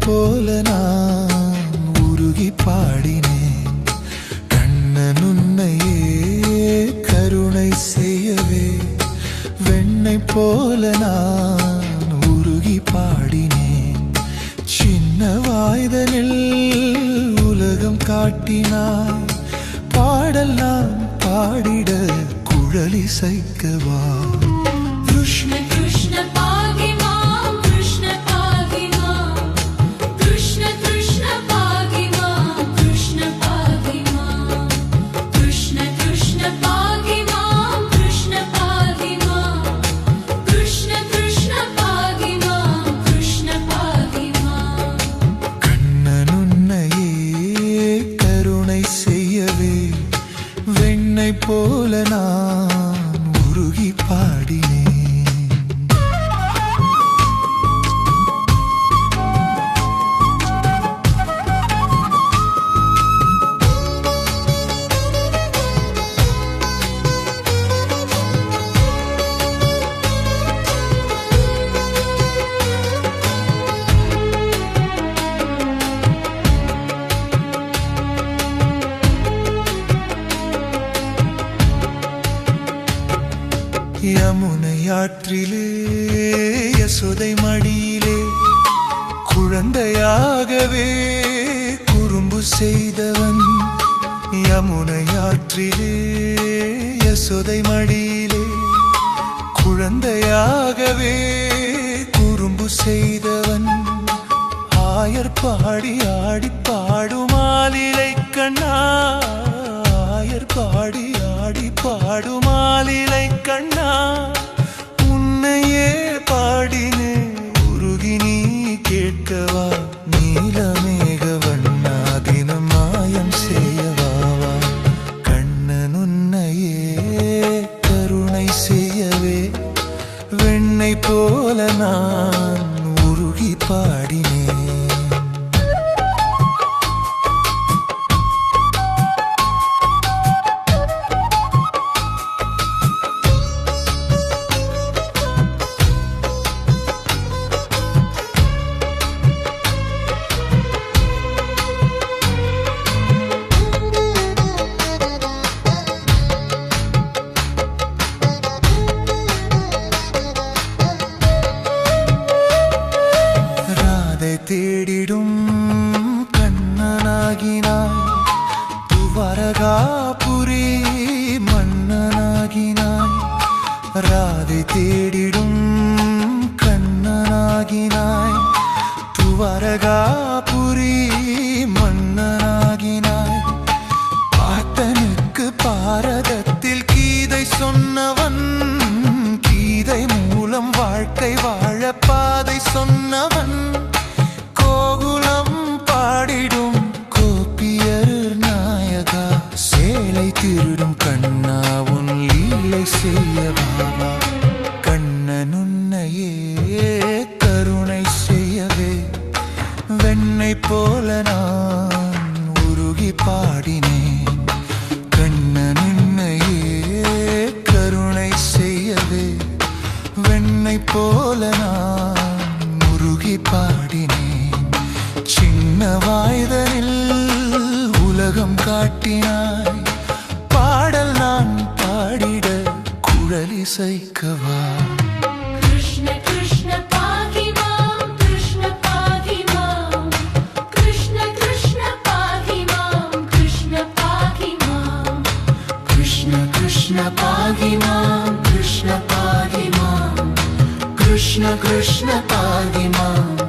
போல நான் உருகி பாடினேன். கண்ணன் உன்னையே கருணை செய்யவே வெண்ணை போல நான் உருகி பாடினேன். சின்ன வாய்தனில் உலகம் காட்டினாய். பாடல் நான் பாடிட குழலிசைக்கவா? कृष्ण कृष्ण पाहि मां कृष्ण पाहि मां कृष्ण कृष्ण पाहि मां कृष्ण पाहि मां कृष्ण कृष्ण पाहि मां कृष्ण पाहि मां कृष्ण कृष्ण पाहि मां कृष्ण पाहि मां. கண்ணன் உன்னையே கருணை செய்யவே வெண்ணை போல நான் உருகி பாடினேன். யமுனையாற்றிலே யசோதை மடியிலே குழந்தையாகவே குறும்பு செய்தவன். யமுனையாற்றிலே யசோதை மடியிலே குழந்தையாகவே குறும்பு செய்தவன். ஆயர் பாடி ஆடி பாடுமாலிலை கண்ணா, ஆயர் பாடி ஆடி பாடுமாலிலை கண்ணா, உன்னையே பாடினே உருகி நீ கேட்கவா? நீலமேக வண்ணா தினம் மாயம் செய்யவாவா? கண்ணன் உன்னையே கருணை செய்யவே வெண்ணை போல நான் உருகி பாடினேன். தேடிடும் கண்ணனாகினாய், துவரகாபுரி மன்னனாகினாய். ராதை தேடிடும் கண்ணனாகினாய், துவரகாபுரி மன்னனாகினாய். பார்த்தனுக்கு பாரதத்தில் கீதை சொன்னவன், கீதை மூலம் வாழ்க்கை வாழ பாதை சொன்னவன். கோகுலம் பாடிடும் கோபியர் நாயகா, சேலை திருடும் கண்ணா உன் லீலை செய்யவா? கண்ணன் உன்னையே கருணை செய்யவே வெண்ணை போல நான் உருகி பாடினேன். கண்ணன் உன்னையே கருணை செய்யவே வெண்ணை போல நான் உருகி பாடினேன். சின்ன வாய்தனில் உலகம் காட்டினாய். பாடல் நான் பாடிட குழலிசைக்கவா? कृष्ण कृष्ण पाहि मां कृष्ण पाहि मां कृष्ण कृष्ण पाहि मां कृष्ण पाहि मां कृष्ण कृष्ण पाहि मां कृष्ण पाहि मां कृष्ण कृष्ण पाहि मां